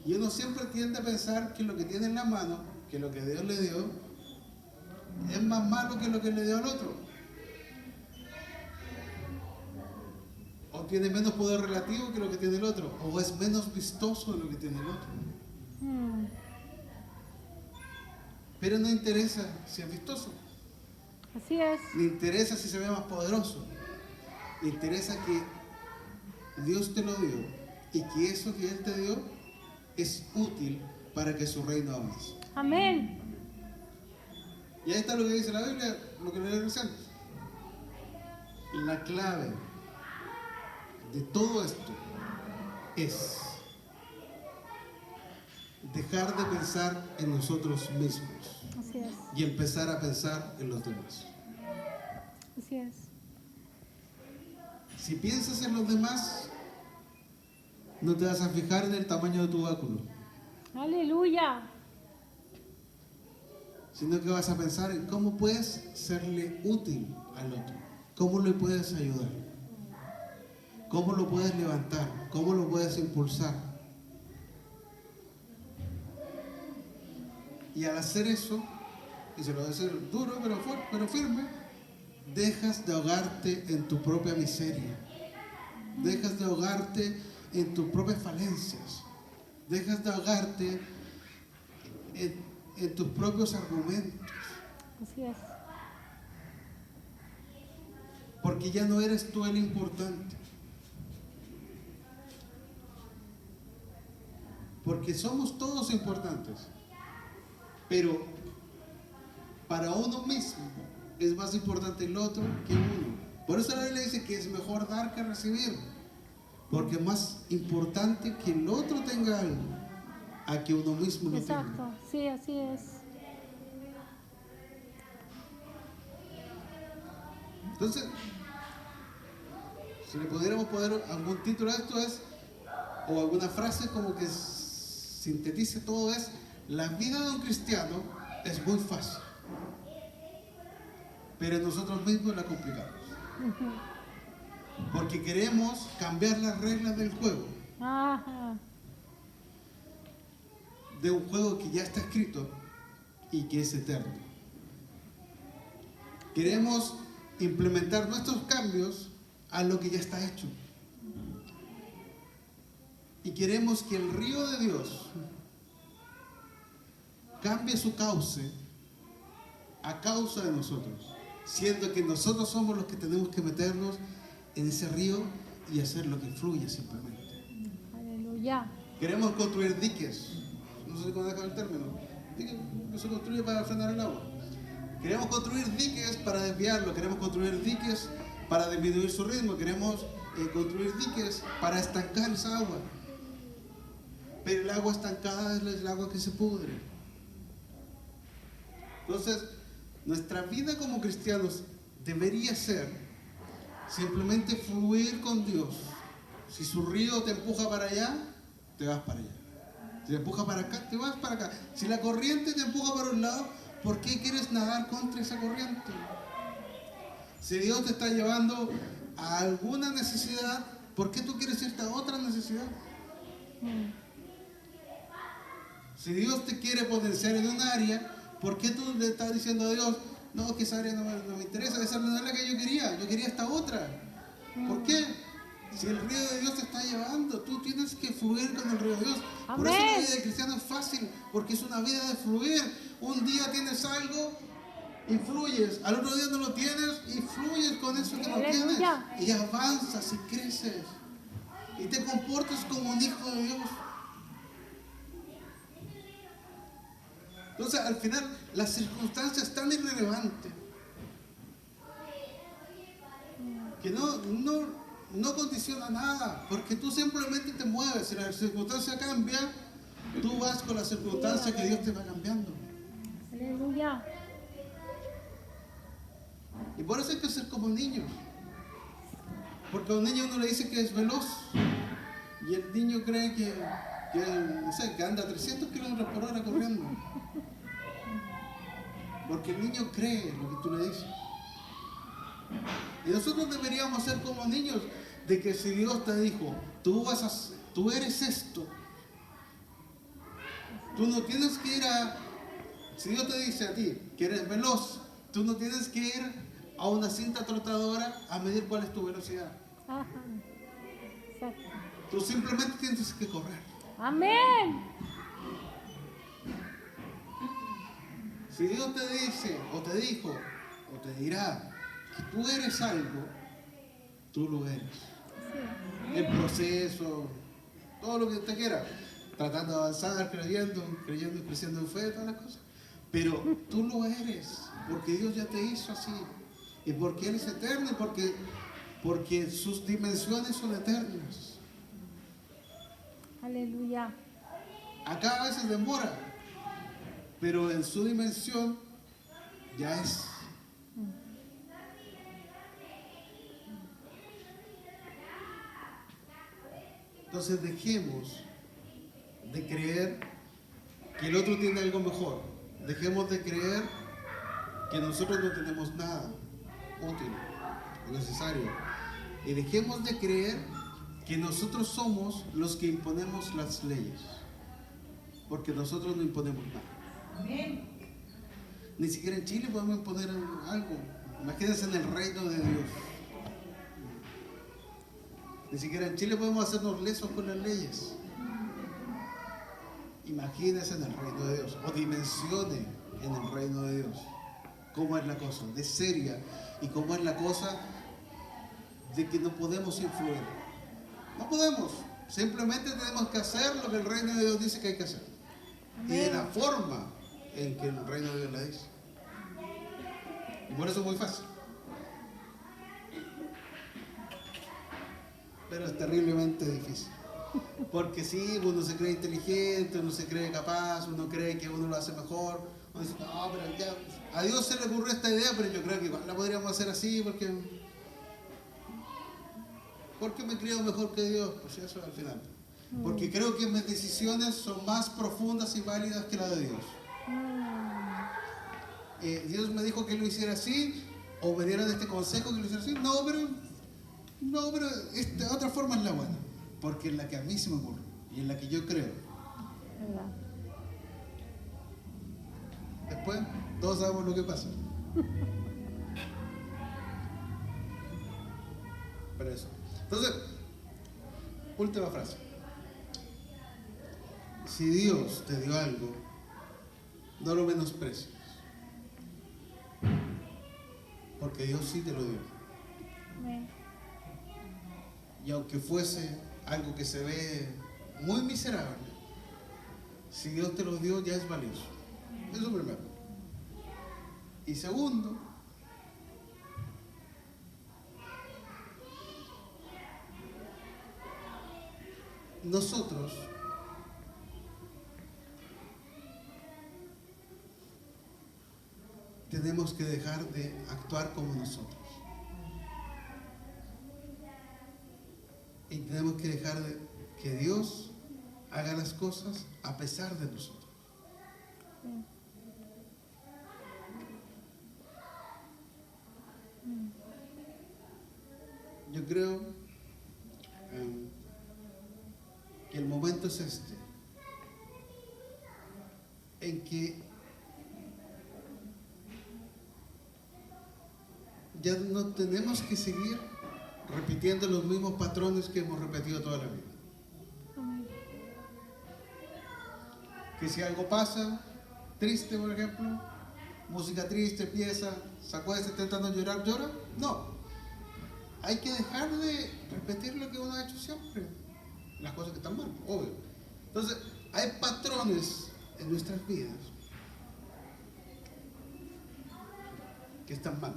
Y uno siempre tiende a pensar que lo que tiene en la mano, que lo que Dios le dio, es más malo que lo que le dio al otro. tiene menos poder relativo que lo que tiene el otro, o es menos vistoso de lo que tiene el otro. Pero no interesa si es vistoso, Así es. ni interesa si se ve más poderoso. Interesa que Dios te lo dio y que eso que Él te dio es útil para que su reino avance. Amén. Y ahí está lo que dice la Biblia, lo que leí recién. La clave de todo esto es dejar de pensar en nosotros mismos Así es. y empezar a pensar en los demás. Así es. Si piensas en los demás, no te vas a fijar en el tamaño de tu báculo, Aleluya. sino que vas a pensar en cómo puedes serle útil al otro, cómo le puedes ayudar, cómo lo puedes levantar, cómo lo puedes impulsar. Y al hacer eso, y se lo va a hacer duro pero fuerte, pero firme, dejas de ahogarte en tu propia miseria, dejas de ahogarte en tus propias falencias, dejas de ahogarte en tus propios argumentos, Así es. porque ya no eres tú el importante, porque somos todos importantes, pero para uno mismo es más importante el otro que uno. Por eso la Biblia dice que es mejor dar que recibir, porque es más importante que el otro tenga algo a que uno mismo lo tenga. Exacto. Sí, así es. Entonces, si le pudiéramos poner algún título a esto o alguna frase como que sintetice todo, es: la vida de un cristiano es muy fácil, pero nosotros mismos la complicamos. Porque queremos cambiar las reglas del juego, Ajá. de un juego que ya está escrito y que es eterno. Queremos implementar nuestros cambios a lo que ya está hecho. Y queremos que el río de Dios cambie su cauce a causa de nosotros, siendo que nosotros somos los que tenemos que meternos en ese río y hacer lo que fluya simplemente. Aleluya. Queremos construir diques, no sé si conozcan el término, diques que se construye para frenar el agua. Queremos construir diques para desviarlo, queremos construir diques para disminuir su ritmo, queremos construir diques para estancar esa agua. Pero el agua estancada es el agua que se pudre. Entonces, nuestra vida como cristianos debería ser simplemente fluir con Dios. Si su río te empuja para allá, te vas para allá. Si te empuja para acá, te vas para acá. Si la corriente te empuja para un lado, ¿por qué quieres nadar contra esa corriente? Si Dios te está llevando a alguna necesidad, ¿por qué tú quieres irte a otra necesidad? Si Dios te quiere potenciar en un área, ¿por qué tú le estás diciendo a Dios: no, que esa área no me interesa, esa no es la que yo quería esta otra? ¿Por qué? Si el río de Dios te está llevando, tú tienes que fluir con el río de Dios. Amén. Por eso la vida de cristiano es fácil, porque es una vida de fluir. Un día tienes algo y fluyes, al otro día no lo tienes y fluyes con eso que no Aleluya. tienes, y avanzas y creces y te comportas como un hijo de Dios. Entonces, al final, las circunstancias están irrelevantes, que no condiciona nada, porque tú simplemente te mueves. Si la circunstancia cambia, tú vas con la circunstancia que Dios te va cambiando. Aleluya. Y por eso hay que ser como niños, porque a un niño uno le dice que es veloz, y el niño cree que no sé, que anda a 300 kilómetros por hora corriendo. Porque el niño cree lo que tú le dices. Y nosotros deberíamos ser como niños, de que si Dios te dijo: tú eres esto, tú no tienes que ir si Dios te dice a ti que eres veloz, tú no tienes que ir a una cinta trotadora a medir cuál es tu velocidad. Ajá. Exacto. Tú simplemente tienes que correr. Amén. Si Dios te dice, o te dijo, o te dirá que tú eres algo, tú lo eres. Sí. El proceso, todo lo que usted quiera, tratando de avanzar, creyendo, creciendo en fe, todas las cosas. Pero tú lo eres, porque Dios ya te hizo así. Y porque Él es eterno, y porque sus dimensiones son eternas. Aleluya. Acá a veces demora, pero en su dimensión ya es. Entonces dejemos de creer que el otro tiene algo mejor. Dejemos de creer que nosotros no tenemos nada útil o necesario. Y dejemos de creer que nosotros somos los que imponemos las leyes. Porque nosotros no imponemos nada. Amén. Ni siquiera en Chile podemos imponer algo. Imagínense en el reino de Dios. Ni siquiera en Chile podemos hacernos lesos con las leyes. Imagínense en el reino de Dios. O dimensione en el reino de Dios. Cómo es la cosa de seria. Y cómo es la cosa de que no podemos influir. No podemos. Simplemente tenemos que hacer lo que el reino de Dios dice que hay que hacer. Y de la forma en que el reino de Dios la dice. Y por eso es muy fácil. Pero es terriblemente difícil. Porque sí, uno se cree inteligente, uno se cree capaz, uno cree que uno lo hace mejor. Uno dice, no, pero ya, a Dios se le ocurrió esta idea, pero yo creo que igual la podríamos hacer así porque me creo mejor que Dios. Pues eso al final. Porque creo que mis decisiones son más profundas y válidas que las de Dios. Dios me dijo que lo hiciera así, o me dieron este consejo que lo hiciera así. No, pero esta otra forma es la buena, porque es la que a mí se me ocurre y en la que yo creo. ¿Verdad? Después, todos sabemos lo que pasa. Pero eso. Entonces, última frase. Si Dios te dio algo, no lo menosprecies. Porque Dios sí te lo dio. Amén. Y aunque fuese algo que se ve muy miserable, si Dios te lo dio, ya es valioso. Eso primero. Y segundo, nosotros tenemos que dejar de actuar como nosotros. Y tenemos que dejar de que Dios haga las cosas a pesar de nosotros. Yo creo que el momento es este, en que ya no tenemos que seguir repitiendo los mismos patrones que hemos repetido toda la vida. Amén. Que si algo pasa, triste por ejemplo, música triste, empieza, se acuesta intentando llorar, llora. No, hay que dejar de repetir lo que uno ha hecho siempre, las cosas que están mal, obvio. Entonces, hay patrones en nuestras vidas que están mal.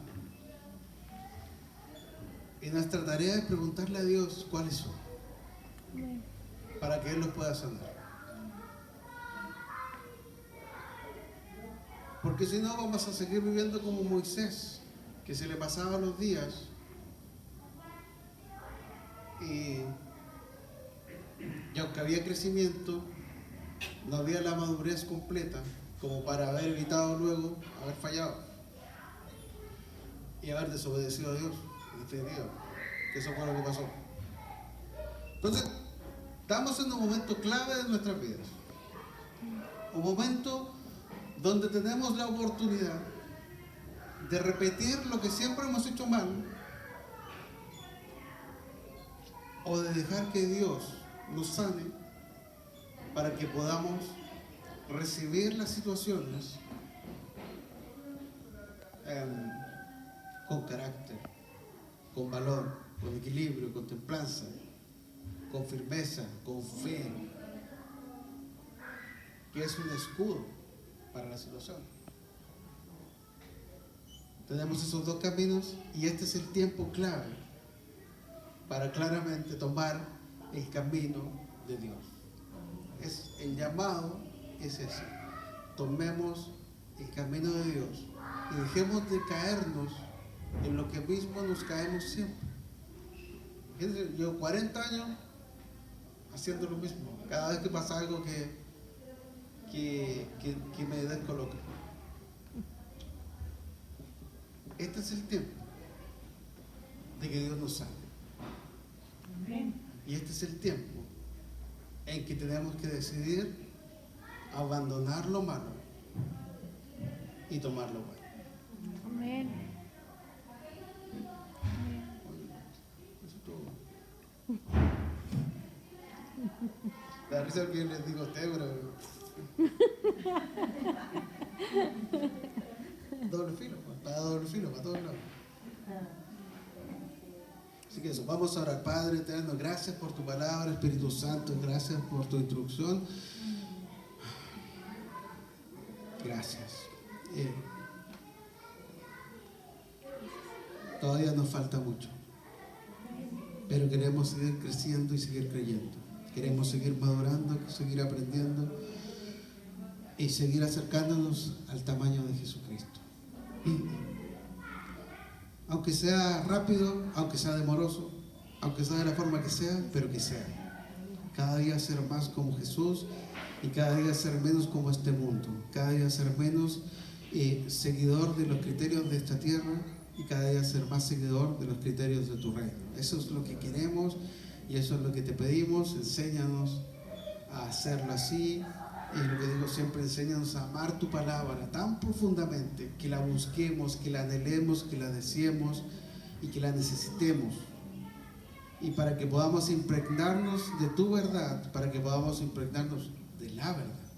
Y nuestra tarea es preguntarle a Dios cuáles son, Amén. para que Él los pueda sanar. Porque si no, vamos a seguir viviendo como Moisés, que se le pasaban los días y aunque había crecimiento, no había la madurez completa como para haber evitado luego haber fallado y haber desobedecido a Dios, en definitiva, que eso fue lo que pasó. Entonces, estamos en un momento clave de nuestras vidas, un momento donde tenemos la oportunidad de repetir lo que siempre hemos hecho mal o de dejar que Dios nos sane para que podamos recibir las situaciones con carácter, con valor, con equilibrio, con templanza, con firmeza, con fe, que es un escudo para la situación. Tenemos esos dos caminos y este es el tiempo clave para claramente tomar el camino de Dios. El llamado es ese. Tomemos el camino de Dios y dejemos de caernos en lo que mismo nos caemos siempre. Fíjense, yo 40 años haciendo lo mismo. Cada vez que pasa algo que me descoloca. Este es el tiempo de que Dios nos salve. Y este es el tiempo en que tenemos que decidir abandonar lo malo y tomar lo bueno. Amén. Eso es todo. Me da risa que les digo a usted, pero doble filo, para doble filo, para todos lados. Así que eso, vamos a orar. Padre eterno, gracias por tu palabra, Espíritu Santo, gracias por tu instrucción. Gracias. Todavía nos falta mucho, pero queremos seguir creciendo y seguir creyendo. Queremos seguir madurando, seguir aprendiendo y seguir acercándonos al tamaño de Jesucristo. Aunque sea rápido, aunque sea demoroso, aunque sea de la forma que sea, pero que sea. Cada día ser más como Jesús y cada día ser menos como este mundo. Cada día ser menos seguidor de los criterios de esta tierra y cada día ser más seguidor de los criterios de tu reino. Eso es lo que queremos y eso es lo que te pedimos. Enséñanos a hacerlo así. Y lo que digo siempre, enséñanos a amar tu palabra tan profundamente que la busquemos, que la anhelemos, que la deseemos y que la necesitemos. Y para que podamos impregnarnos de tu verdad, para que podamos impregnarnos de la verdad.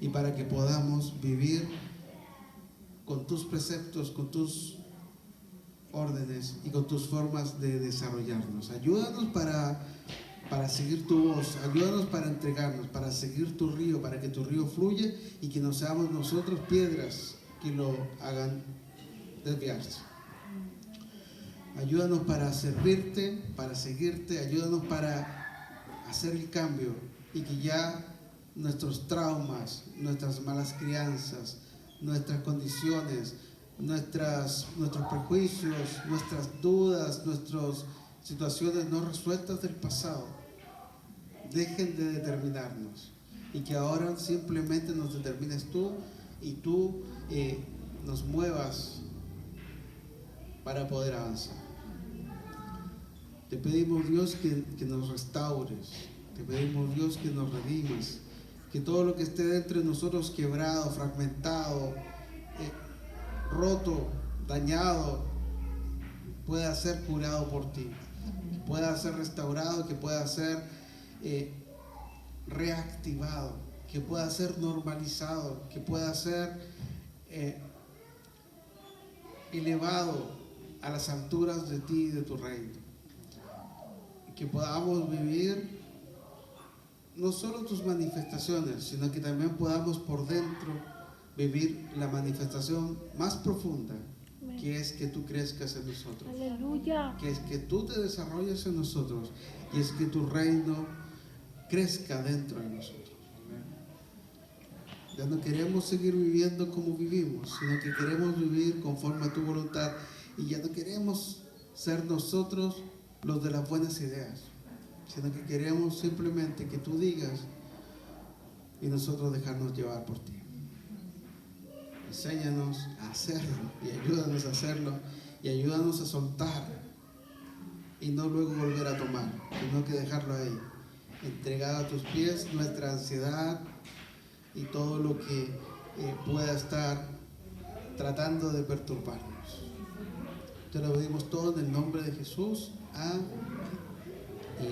Y para que podamos vivir con tus preceptos, con tus órdenes y con tus formas de desarrollarnos. Ayúdanos para seguir tu voz, ayúdanos para entregarnos, para seguir tu río, para que tu río fluya y que no seamos nosotros piedras que lo hagan desviarse. Ayúdanos para servirte, para seguirte, ayúdanos para hacer el cambio y que ya nuestros traumas, nuestras malas crianzas, nuestras condiciones, nuestros prejuicios, nuestras dudas, nuestras situaciones no resueltas del pasado dejen de determinarnos y que ahora simplemente nos determines tú y tú nos muevas para poder avanzar. Te pedimos, Dios, que nos restaures, te pedimos, Dios, que nos redimas, que todo lo que esté dentro de nosotros quebrado, fragmentado, roto, dañado, pueda ser curado por ti, que pueda ser restaurado, que pueda ser reactivado, que pueda ser normalizado, que pueda ser elevado a las alturas de ti y de tu reino. Y que podamos vivir no solo tus manifestaciones, sino que también podamos por dentro vivir la manifestación más profunda, que es que tú crezcas en nosotros. Aleluya. Que es que tú te desarrolles en nosotros y es que tu reino crezca dentro de nosotros. Ya no queremos seguir viviendo como vivimos, sino que queremos vivir conforme a tu voluntad y ya no queremos ser nosotros los de las buenas ideas, sino que queremos simplemente que tú digas y nosotros dejarnos llevar por ti. Enséñanos a hacerlo y ayúdanos a hacerlo y ayúdanos a soltar y no luego volver a tomar, sino que dejarlo ahí, entregado a tus pies nuestra ansiedad y todo lo que pueda estar tratando de perturbarnos. Te lo pedimos todo en el nombre de Jesús. Amén.